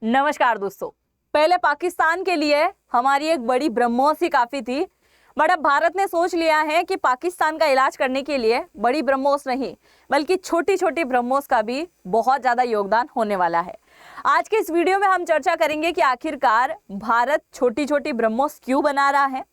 नमस्कार दोस्तों। पहले पाकिस्तान के लिए हमारी एक बड़ी ब्रह्मोस ही काफी थी, बट अब भारत ने सोच लिया है कि पाकिस्तान का इलाज करने के लिए बड़ी ब्रह्मोस नहीं बल्कि छोटी छोटी ब्रह्मोस का भी बहुत ज्यादा योगदान होने वाला है। आज के इस वीडियो में हम चर्चा करेंगे कि आखिरकार भारत छोटी छोटी ब्रह्मोस क्यों बना रहा है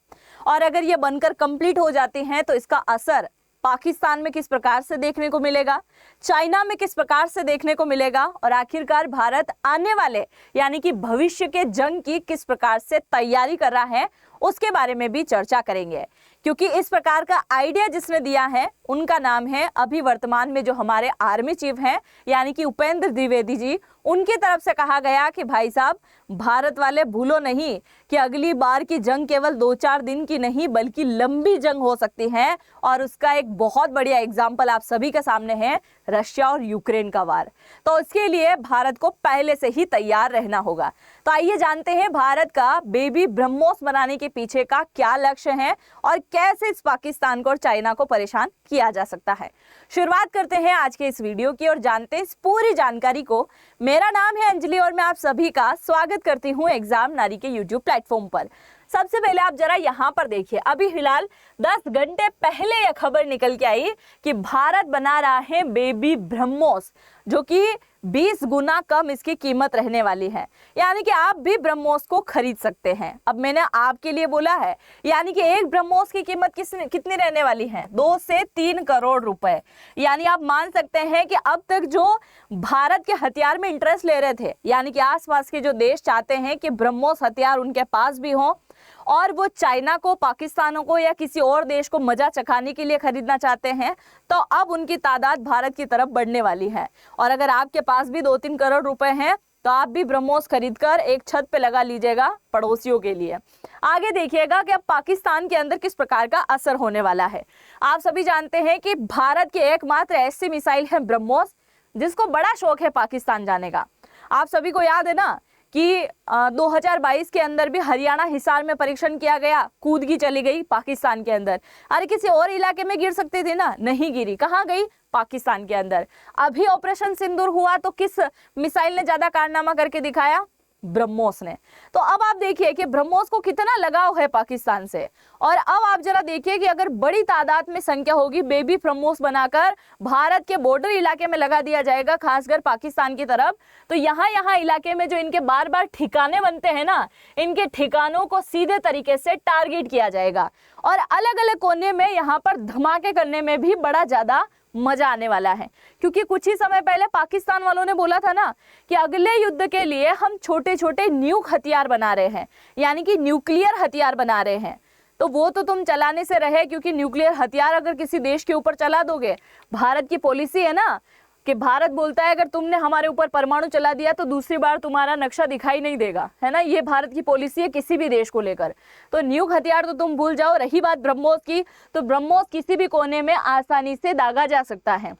और अगर ये बनकर कंप्लीट हो जाती हैं तो इसका असर पाकिस्तान में किस प्रकार से देखने को मिलेगा, चाइना में किस प्रकार से देखने को मिलेगा और आखिरकार भारत आने वाले यानी कि भविष्य के जंग की किस प्रकार से तैयारी कर रहा है उसके बारे में भी चर्चा करेंगे। क्योंकि इस प्रकार का आइडिया जिसने दिया है उनका नाम है अभी वर्तमान में जो हमारे आर्मी चीफ हैं यानी कि उपेंद्र द्विवेदी जी। उनकी तरफ से कहा गया कि भाई साहब भारत वाले भूलो नहीं कि अगली बार की जंग केवल 2-4 दिन की नहीं बल्कि लंबी जंग हो सकती है और उसका एक बहुत बढ़िया एग्जाम्पल आप सभी के सामने है रशिया और यूक्रेन का वार। तो इसके लिए भारत को पहले से ही तैयार रहना होगा। तो आइए जानते हैं भारत का बेबी ब्रह्मोस बनाने के पीछे का क्या लक्ष्य है और कैसे इस पाकिस्तान को और चाइना को परेशान किया जा सकता है। शुरुआत करते हैं आज के इस वीडियो की और जानते हैं इस पूरी जानकारी को। मेरा नाम है अंजलि और मैं आप सभी का स्वागत करती हूँ एग्जाम नारी के यूट्यूब प्लेटफॉर्म पर। सबसे पहले आप जरा यहाँ पर देखिए, अभी फिलहाल 10 घंटे पहले यह खबर निकल के आई कि भारत बना रहा है बेबी ब्रह्मोस जो कि 20 गुना कम इसकी कीमत रहने वाली है। यानी कि आप भी ब्रह्मोस को खरीद सकते हैं। अब मैंने आपके लिए बोला है यानी कि एक ब्रह्मोस की कीमत कितनी रहने वाली है, 2 से 3 करोड़ रुपए। यानी आप मान सकते हैं कि अब तक जो भारत के हथियार में इंटरेस्ट ले रहे थे यानी कि आसपास के जो देश चाहते हैं कि ब्रह्मोस हथियार उनके पास भी हो और वो चाइना को, पाकिस्तानों को या किसी और देश को मजा चखाने के लिए खरीदना चाहते हैं, तो अब उनकी तादाद भारत की तरफ बढ़ने वाली है। और अगर आपके पास भी 2-3 करोड़ रुपए हैं तो आप भी ब्रह्मोस खरीदकर एक छत पे लगा लीजिएगा पड़ोसियों के लिए। आगे देखिएगा कि अब पाकिस्तान के अंदर किस प्रकार का असर होने वाला है। आप सभी जानते हैं कि भारत की एकमात्र ऐसी मिसाइल है ब्रह्मोस जिसको बड़ा शौक है पाकिस्तान जाने का। आप सभी को याद है ना कि 2022 के अंदर भी हरियाणा हिसार में परीक्षण किया गया, कूदगी चली गई पाकिस्तान के अंदर। अरे किसी और इलाके में गिर सकती थी ना, नहीं गिरी, कहाँ गई? पाकिस्तान के अंदर। अभी ऑपरेशन सिंदूर हुआ तो किस मिसाइल ने ज्यादा कारनामा करके दिखाया? ब्रह्मोस ने। तो अब आप देखिए कि ब्रह्मोस को कितना लगाव है पाकिस्तान से। और अब आप जरा देखिए कि अगर बड़ी तादाद में संख्या होगी, बेबी ब्रह्मोस बनाकर भारत के बॉर्डर इलाके में लगा दिया जाएगा, खासकर पाकिस्तान की तरफ, तो यहाँ इलाके में जो इनके बार बार ठिकाने बनते हैं ना, इनके ठिकानों को सीधे तरीके से टारगेट किया जाएगा और अलग अलग कोने में यहाँ पर धमाके करने में भी बड़ा ज्यादा मजा आने वाला है। क्योंकि कुछ ही समय पहले पाकिस्तान वालों ने बोला था ना कि अगले युद्ध के लिए हम छोटे छोटे न्यूक हथियार बना रहे हैं यानी कि न्यूक्लियर हथियार बना रहे हैं। तो वो तो तुम चलाने से रहे, क्योंकि न्यूक्लियर हथियार अगर किसी देश के ऊपर चला दोगे, भारत की पॉलिसी है ना कि भारत बोलता है अगर तुमने हमारे ऊपर परमाणु चला दिया तो दूसरी बार तुम्हारा नक्शा दिखाई नहीं देगा, है ना। ये भारत की पॉलिसी है किसी भी देश को लेकर। तो न्यूक हथियार तो तुम भूल जाओ। रही बात ब्रह्मोस की, तो ब्रह्मोस किसी भी कोने में आसानी से दागा जा सकता है।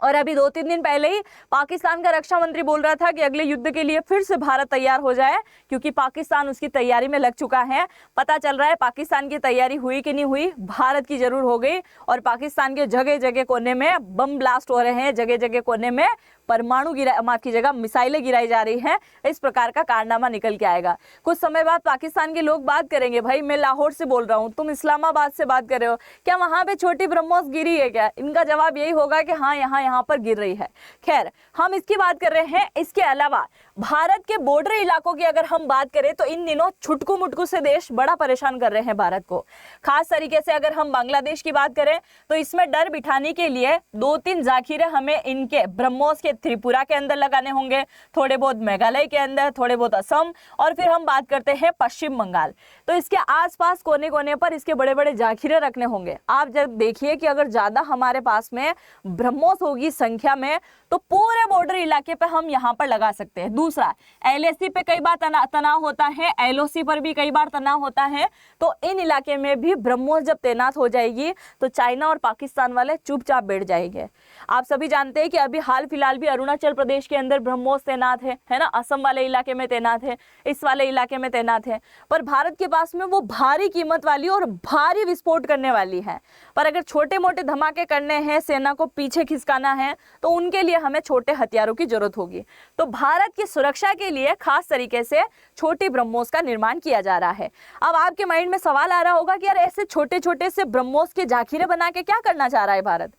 और अभी 2-3 दिन पहले ही पाकिस्तान का रक्षा मंत्री बोल रहा था कि अगले युद्ध के लिए फिर से भारत तैयार हो जाए, क्योंकि पाकिस्तान उसकी तैयारी में लग चुका है। पता चल रहा है पाकिस्तान की तैयारी हुई कि नहीं हुई, भारत की जरूर हो गई। और पाकिस्तान के जगह जगह कोने में बम ब्लास्ट हो रहे हैं, जगह जगह कोने में परमाणु माफ की जगह मिसाइलें गिराई जा रही हैं। इस प्रकार का कारनामा निकल के आएगा। कुछ समय बाद पाकिस्तान के लोग बात करेंगे, भाई मैं लाहौर से बोल रहा हूँ, तुम इस्लामाबाद से बात कर रहे हो, क्या वहां पे छोटी ब्रह्मोस गिरी है क्या? इनका जवाब यही होगा कि हाँ यहाँ पर गिर रही है। खैर, हम इसकी बात कर रहे हैं। इसके अलावा भारत के बॉर्डर इलाकों की अगर हम बात करें तो इन दिनों छुटकू मुटकू से देश बड़ा परेशान कर रहे हैं भारत को। खास तरीके से अगर हम बांग्लादेश की बात करें तो इसमें डर बिठाने के लिए 2-3 जाखिरे हमें इनके ब्रह्मोस के त्रिपुरा के अंदर लगाने होंगे, थोड़े बहुत मेघालय के अंदर, थोड़े बहुत असम, और फिर हम बात करते हैं पश्चिम बंगाल। तो इसके आसपास कोने कोने पर इसके बड़े बड़े जाखिरे रखने होंगे। आप जब देखिए कि अगर ज्यादा हमारे पास में ब्रह्मोस होगी संख्या में तो पूरे बॉर्डर इलाके पे हम यहाँ पर लगा सकते हैं। दूसरा, LAC पे कई बार तनाव होता है, LOC पर भी कई बार तनाव होता है। तो इन इलाके में भी ब्रह्मोस जब तैनात हो जाएगी तो चाइना और पाकिस्तान वाले चुपचाप बैठ जाएंगे। आप सभी जानते हैं कि अभी हाल फिलहाल भी अभी अरुणाचल प्रदेश के अंदर ब्रह्मोस तैनात है ना, असम वाले इलाके में तैनात है, इस वाले इलाके में तैनात है। पर भारत के पास में वो भारी कीमत वाली और भारी विस्फोट करने वाली है। पर अगर छोटे मोटे धमाके करने हैं, सेना को पीछे खिसकाना है, तो उनके लिए हमें छोटे हथियारों की जरूरत होगी। तो भारत की सुरक्षा के लिए खास तरीके से छोटी ब्रह्मोस का निर्माण किया जा रहा है। अब आपके माइंड में सवाल आ रहा होगा कि यार ऐसे छोटे छोटे से ब्रह्मोस के जाखिरे बना के क्या करना चाह रहा है भारत,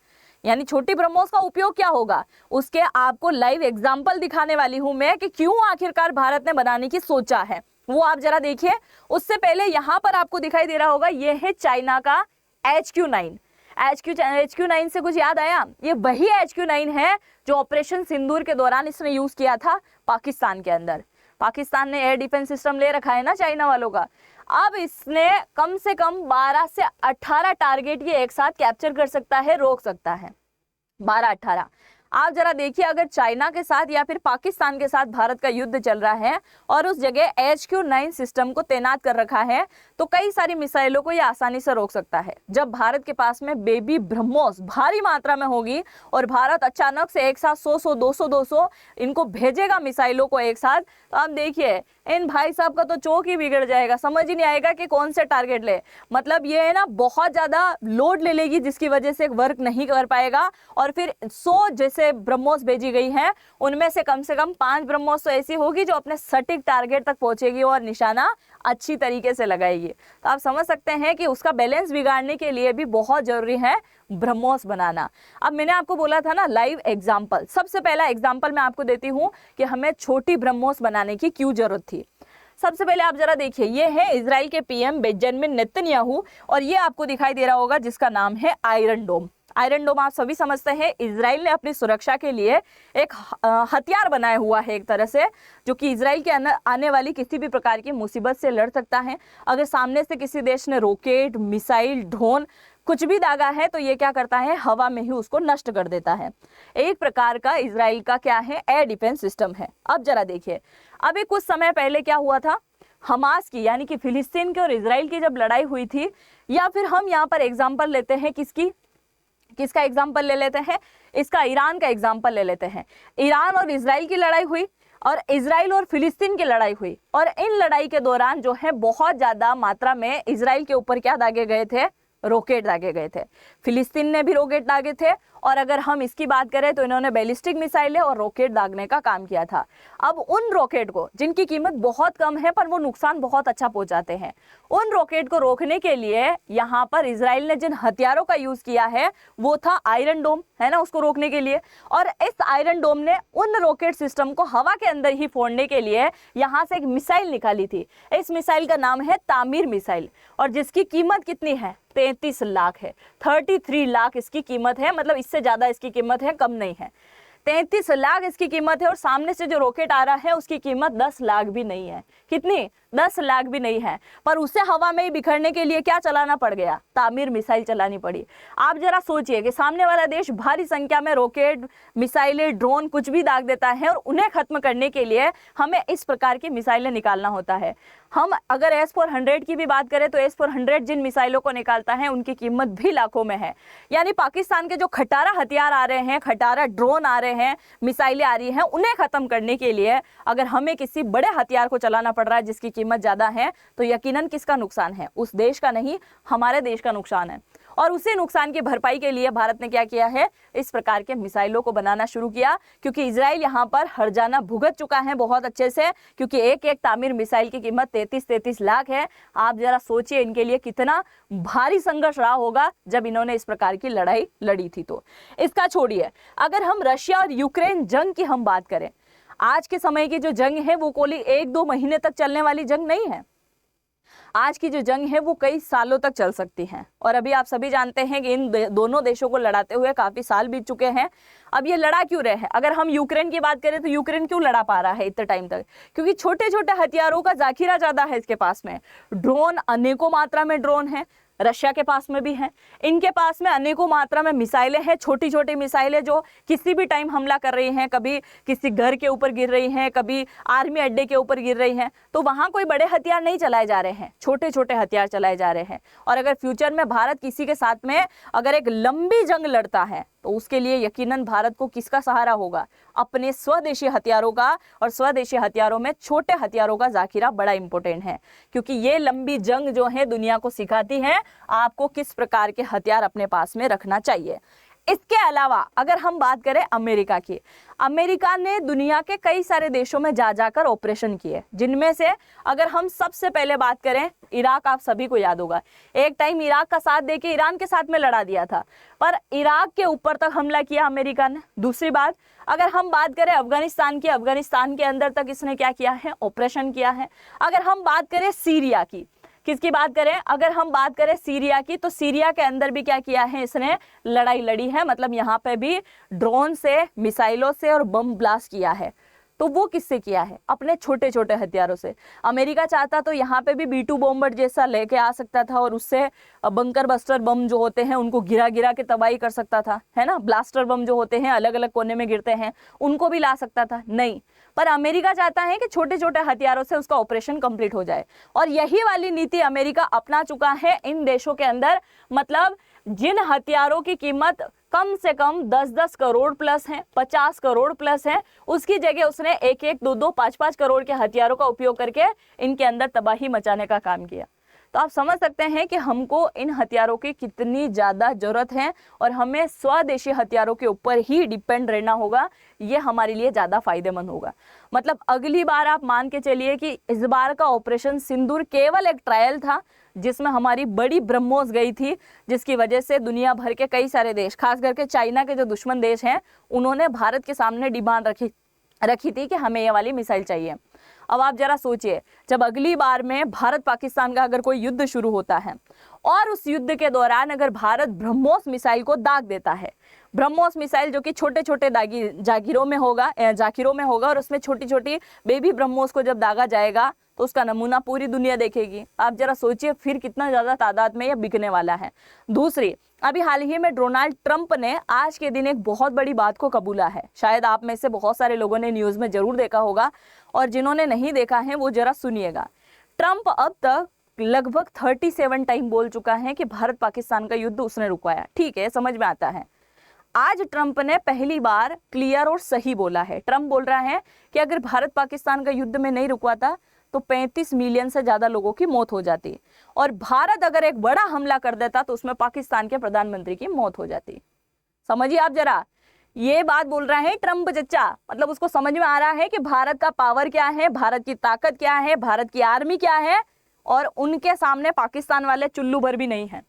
यानी छोटी ब्रह्मोस का उपयोग क्या होगा, उसके आपको लाइव एग्जाम्पल दिखाने वाली हूं मैं कि क्यों आखिरकार भारत ने बनाने की सोचा है, वो आप जरा देखिए। उससे पहले यहां पर आपको दिखाई दे रहा होगा, ये है चाइना का HQ-9। HQ-9 से कुछ याद आया? ये वही HQ-9 है जो ऑपरेशन सिंदूर के दौरान इसने यूज किया था पाकिस्तान के अंदर। पाकिस्तान ने एयर डिफेंस सिस्टम ले रखा है ना चाइना वालों का। अब इसने कम से कम 12 से 18 टारगेट ये एक साथ कैप्चर कर सकता है, रोक सकता है, 12-18। आप जरा देखिए, अगर चाइना के साथ या फिर पाकिस्तान के साथ भारत का युद्ध चल रहा है और उस जगह HQ-9 सिस्टम को तैनात कर रखा है, तो कई सारी मिसाइलों को ये आसानी से रोक सकता है। जब भारत के पास में बेबी ब्रह्मोस भारी मात्रा में होगी और भारत अचानक से एक साथ 100 200 इनको भेजेगा मिसाइलों को एक साथ, तो आप देखिए इन भाई साहब का तो चौक ही बिगड़ जाएगा, समझ ही नहीं आएगा कि कौन से टारगेट ले। मतलब ये है ना, बहुत ज्यादा लोड ले लेगी जिसकी वजह से वर्क नहीं कर पाएगा। और फिर 100 जैसे ब्रह्मोस भेजी गई हैं, उनमें से कम 5 ब्रह्मोस तो ऐसी होगी जो अपने सटीक टारगेट तक पहुंचेगी और निशाना अच्छी तरीके से लगाएगी। तो आप समझ सकते हैं कि उसका बैलेंस बिगाड़ने के लिए भी बहुत जरूरी है ब्रह्मोस बनाना। अब मैंने आपको बोला था ना लाइव एग्जाम्पल, सबसे पहला एग्जाम्पल मैं आपको देती हूँ कि हमें छोटी ब्रह्मोस बनाने की क्यों जरूरत थी। सबसे पहले आप जरा देखिए, ये है इजराइल के PM बेंजामिन नेतन्याहू, और ये आपको दिखाई दे रहा होगा जिसका नाम है आयरन डोम। आयरन डोम आप सभी समझते हैं, इजराइल ने अपनी सुरक्षा के लिए एक हथियार बनाया हुआ है एक तरह से, जो कि इजराइल के आने वाली किसी भी प्रकार की मुसीबत से लड़ सकता है। अगर सामने से किसी देश ने रॉकेट, मिसाइल, ड्रोन कुछ भी दागा है, तो ये क्या करता है, हवा में ही उसको नष्ट कर देता है। एक प्रकार का इजराइल का क्या है, एयर डिफेंस सिस्टम है। अब जरा देखिए, अभी कुछ समय पहले क्या हुआ था, हमास की यानी कि फिलिस्तीन की और इजराइल की जब लड़ाई हुई थी, या फिर हम यहाँ पर एग्जाम्पल लेते हैं किसका एग्जाम्पल ले लेते हैं, इसका ईरान का एग्जाम्पल ले लेते हैं। ईरान और इजराइल की लड़ाई हुई और इजराइल और फिलिस्तीन की लड़ाई हुई, और इन लड़ाई के दौरान जो है बहुत ज्यादा मात्रा में इजराइल के ऊपर क्या दागे गए थे, रॉकेट दागे गए थे। फिलिस्तीन ने भी रॉकेट दागे थे, और अगर हम इसकी बात करें तो इन्होंने बैलिस्टिक मिसाइलें और रॉकेट दागने का काम किया था। अब उन रॉकेट को, जिनकी कीमत बहुत कम है पर वो नुकसान बहुत अच्छा पहुंचाते हैं, उन रॉकेट को रोकने के लिए यहाँ पर इजराइल ने जिन हथियारों का यूज किया है वो था आयरन डोम, है ना, उसको रोकने के लिए। और इस आयरन डोम ने उन रॉकेट सिस्टम को हवा के अंदर ही फोड़ने के लिए यहाँ से एक मिसाइल निकाली थी। इस मिसाइल का नाम है तामीर मिसाइल, और जिसकी कीमत कितनी है, 33 लाख है। 33 लाख इसकी कीमत है, मतलब इससे ज्यादा इसकी कीमत है, कम नहीं है। 33 लाख इसकी कीमत है, और सामने से जो रॉकेट आ रहा है उसकी कीमत 10 लाख भी नहीं है। कितनी? 10 लाख भी नहीं है। पर उसे हवा में ही बिखरने के लिए क्या चलाना पड़ गया, तामीर मिसाइल चलानी पड़ी। आप जरा सोचिए कि सामने वाला देश भारी संख्या में रॉकेट, मिसाइलें, ड्रोन कुछ भी दाग देता है, और उन्हें खत्म करने के लिए हमें इस प्रकार की मिसाइलें निकालना होता है। हम अगर S-400 की भी बात करें तो S-400 जिन मिसाइलों को निकालता है उनकी कीमत भी लाखों में है। यानी पाकिस्तान के जो खटारा हथियार आ रहे हैं, खटारा ड्रोन आ रहे हैं, मिसाइलें आ रही हैं, उन्हें खत्म करने के लिए अगर हमें किसी बड़े हथियार को चलाना पड़ रहा है जिसकी कीमत ज्यादा है, तो यकीनन किसका नुकसान है, उस देश का नहीं, हमारे देश का नुकसान है। और उसी नुकसान की भरपाई के लिए भारत ने क्या किया है, इस प्रकार के मिसाइलों को बनाना शुरू किया, क्योंकि इजराइल यहाँ पर हर्जाना भुगत चुका है बहुत अच्छे से, क्योंकि एक एक तामीर मिसाइल की कीमत 33 लाख है। आप जरा सोचिए इनके लिए कितना भारी संघर्ष रहा होगा जब इन्होंने इस प्रकार की लड़ाई लड़ी थी। तो इसका छोड़िए, अगर हम रशिया और यूक्रेन जंग की हम बात करें, आज के समय की जो जंग है वो कोई 1-2 महीने तक चलने वाली जंग नहीं है। आज की जो जंग है वो कई सालों तक चल सकती है, और अभी आप सभी जानते हैं कि इन दोनों देशों को लड़ाते हुए काफी साल बीत चुके हैं। अब ये लड़ा क्यों रहे हैं? अगर हम यूक्रेन की बात करें तो यूक्रेन क्यों लड़ा पा रहा है इतने टाइम तक? क्योंकि छोटे छोटे हथियारों का जाखिरा ज्यादा है इसके पास में। ड्रोन, अनेकों मात्रा में ड्रोन है, रशिया के पास में भी है, इनके पास में अनेकों मात्रा में मिसाइलें हैं, छोटी छोटी मिसाइलें जो किसी भी टाइम हमला कर रही हैं, कभी किसी घर के ऊपर गिर रही हैं, कभी आर्मी अड्डे के ऊपर गिर रही हैं। तो वहां कोई बड़े हथियार नहीं चलाए जा रहे हैं, छोटे छोटे हथियार चलाए जा रहे हैं। और अगर फ्यूचर में भारत किसी के साथ में अगर एक लंबी जंग लड़ता है, तो उसके लिए यकीनन भारत को किसका सहारा होगा? अपने स्वदेशी हथियारों का। और स्वदेशी हथियारों में छोटे हथियारों का जाखिरा बड़ा इंपॉर्टेंट है, क्योंकि ये लंबी जंग जो है दुनिया को सिखाती है आपको किस प्रकार के हथियार अपने पास में रखना चाहिए। इसके अलावा अगर हम बात करें अमेरिका की, अमेरिका ने दुनिया के कई सारे देशों में जा जाकर ऑपरेशन किए, जिनमें से अगर हम सबसे पहले बात करें इराक, आप सभी को याद होगा एक टाइम इराक का साथ देके ईरान के साथ में लड़ा दिया था, पर इराक के ऊपर तक हमला किया अमेरिका ने। दूसरी बात अगर हम बात करें अफगानिस्तान की, अफगानिस्तान के अंदर तक इसने क्या किया है? ऑपरेशन किया है। अगर हम बात करें सीरिया की, किसकी बात करें? अगर हम बात करें सीरिया की, तो सीरिया के अंदर भी क्या किया है इसने? लड़ाई लड़ी है। मतलब यहाँ पे भी ड्रोन से, मिसाइलों से और बम ब्लास्ट किया है। तो वो किससे किया है? अपने छोटे छोटे हथियारों से। अमेरिका चाहता तो यहाँ पे भी B2 बॉम्बर जैसा लेके आ सकता था और उससे बंकर बस्टर बम जो होते हैं उनको गिरा गिरा के तबाही कर सकता था, है ना। ब्लास्टर बम जो होते हैं अलग अलग कोने में गिरते हैं, उनको भी ला सकता था। नहीं, पर अमेरिका चाहता है कि छोटे छोटे हथियारों से उसका ऑपरेशन कंप्लीट हो जाए, और यही वाली नीति अमेरिका अपना चुका है इन देशों के अंदर। मतलब जिन हथियारों की कीमत कम से कम 10-10 करोड़ प्लस है, 50 करोड़ प्लस है, उसकी जगह उसने 1-1, 2-2, 5-5 करोड़ के हथियारों का उपयोग करके इनके अंदर तबाही मचाने का काम किया। तो आप समझ सकते हैं कि हमको इन हथियारों की कितनी ज़्यादा ज़रूरत है और हमें स्वदेशी हथियारों के ऊपर ही डिपेंड रहना होगा। ये हमारे लिए ज़्यादा फायदेमंद होगा। मतलब अगली बार आप मान के चलिए कि इस बार का ऑपरेशन सिंदूर केवल एक ट्रायल था, जिसमें हमारी बड़ी ब्रह्मोस गई थी, जिसकी वजह से दुनिया भर के कई सारे देश, खास करके चाइना के जो दुश्मन देश हैं, उन्होंने भारत के सामने डिमांड रखी थी कि हमें ये वाली मिसाइल चाहिए। अब आप जरा सोचिए, जब अगली बार में भारत पाकिस्तान का अगर कोई युद्ध शुरू होता है और उस युद्ध के दौरान अगर भारत ब्रह्मोस मिसाइल को दाग देता है, ब्रह्मोस मिसाइल जो कि छोटे छोटे जागीरों में होगा और उसमें छोटी छोटी बेबी ब्रह्मोस को जब दागा जाएगा तो उसका नमूना पूरी दुनिया देखेगी। आप जरा सोचिए फिर कितना ज़्यादा तादाद में यह बिकने वाला है। दूसरी, अभी हाल ही में डोनाल्ड ट्रंप ने आज के दिन एक बहुत बड़ी बात को कबूला है। शायद आप में से बहुत सारे लोगों ने न्यूज़ में ज़रूर देखा होगा, और जिन्होंने नहीं देखा है वो जरा सुनिएगा। ट्रंप अब तक लगभग 37 टाइम बोल चुका है कि भारत पाकिस्तान का युद्ध उसने रुकवाया। ठीक है, समझ में आता है। आज ट्रंप ने पहली बार क्लियर और सही बोला है। ट्रंप बोल रहा है कि अगर भारत पाकिस्तान का युद्ध में नहीं रुकवाता तो 35 मिलियन से ज़्यादा लोगों की मौत हो जाती, और भारत अगर एक बड़ा हमला कर देता तो उसमें पाकिस्तान के प्रधानमंत्री की मौत हो जाती। समझिए आप जरा, ये बात बोल रहा है ट्रंप चच्चा। मतलब उसको समझ में आ रहा है कि भारत का पावर क्या है, भारत की ताकत क्या है, भारत की आर्मी क्या है, और उनके सामने पाकिस्तान वाले चुल्लू भर भी नहीं है।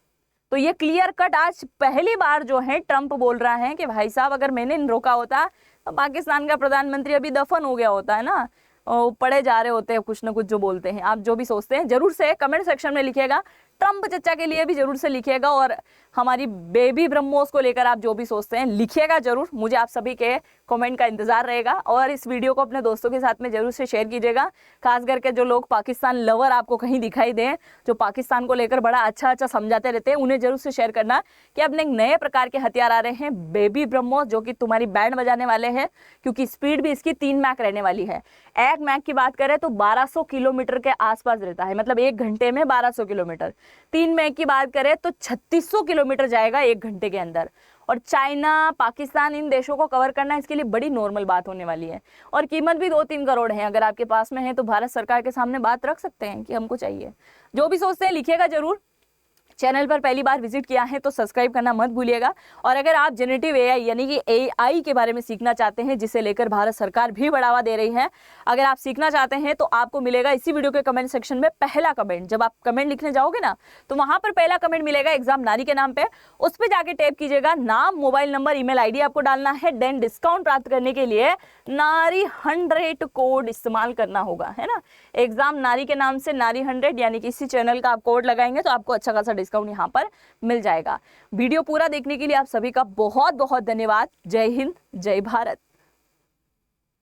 तो ये क्लियर कट आज पहली बार जो है ट्रंप बोल रहा है कि भाई साहब अगर मैंने रोका होता तो पाकिस्तान का प्रधानमंत्री अभी दफन हो गया होता, है ना, पड़े जा रहे होते हैं कुछ ना कुछ जो बोलते हैं। आप जो भी सोचते हैं जरूर से कमेंट सेक्शन में लिखिएगा, ट्रंप चच्चा के लिए भी जरूर से लिखिएगा, और हमारी बेबी ब्रह्मोस को लेकर आप जो भी सोचते हैं लिखिएगा जरूर। मुझे आप सभी के कमेंट का इंतजार रहेगा, और इस वीडियो को अपने दोस्तों के साथ में जरूर से शेयर कीजिएगा। खास करके जो लोग पाकिस्तान लवर आपको कहीं दिखाई दें, जो पाकिस्तान को लेकर बड़ा अच्छा समझाते रहते हैं, उन्हें जरूर से शेयर करना कि अब एक नए प्रकार के हथियार आ रहे हैं, बेबी ब्रह्मोस, जो कि तुम्हारी बैंड बजाने वाले हैं, क्योंकि स्पीड भी इसकी 3 मैक रहने वाली है। 1 मैक की बात करें तो 1200 किलोमीटर के आसपास रहता है, मतलब 1 घंटे में 1200 किलोमीटर। 3 मैक की बात करें तो 3600 किलोमीटर जाएगा 1 घंटे के अंदर। और चाइना, पाकिस्तान, इन देशों को कवर करना इसके लिए बड़ी नॉर्मल बात होने वाली है, और कीमत भी 2-3 करोड़ है। अगर आपके पास में है तो भारत सरकार के सामने बात रख सकते हैं कि हमको चाहिए। जो भी सोचते हैं लिखिएगा जरूर। चैनल पर पहली बार विजिट किया है तो सब्सक्राइब करना मत भूलिएगा। और अगर आप जेनरेटिव एआई यानी कि एआई के बारे में सीखना चाहते हैं, जिसे लेकर भारत सरकार भी बढ़ावा दे रही है, अगर आप सीखना चाहते हैं तो आपको मिलेगा इसी वीडियो के कमेंट सेक्शन में पहला कमेंट। जब आप कमेंट लिखने जाओगे ना तो वहां पर पहला कमेंट मिलेगा एग्जाम नारी के नाम पे, उस पर जाके टैप कीजिएगा, नाम, मोबाइल नंबर, ईमेल आईडी आपको डालना है। देन डिस्काउंट प्राप्त करने के लिए नारी 100 कोड इस्तेमाल करना होगा, है ना। एग्जाम नारी के नाम से नारी 100 यानी कि इसी चैनल का आप कोड लगाएंगे तो आपको अच्छा खासा डिस्काउंट यहाँ पर मिल जाएगा। वीडियो पूरा देखने के लिए आप सभी का बहुत बहुत धन्यवाद। जय हिंद, जय भारत।